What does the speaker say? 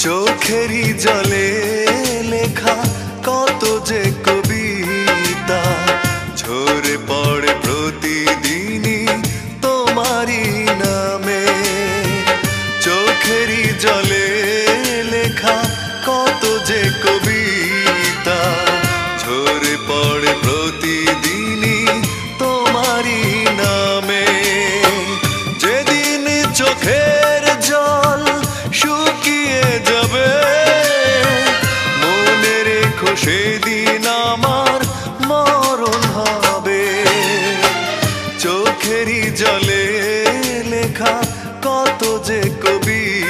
চোখেরই জলে লেখা কত যে কবিতা ঝরে পড়ে প্রতিদিনই তোমারই নামে। চোখেরই জলে লেখা কত যে কবিতা ঝরে পড়ে প্রতিদিনই তোমারই নামে। যেদিন চোখের জল শুকিয়ে যাবে মনে রেখো সেদিন আমার মরণ হবে। চোখেরই জলে লেখা কত যে কবিতা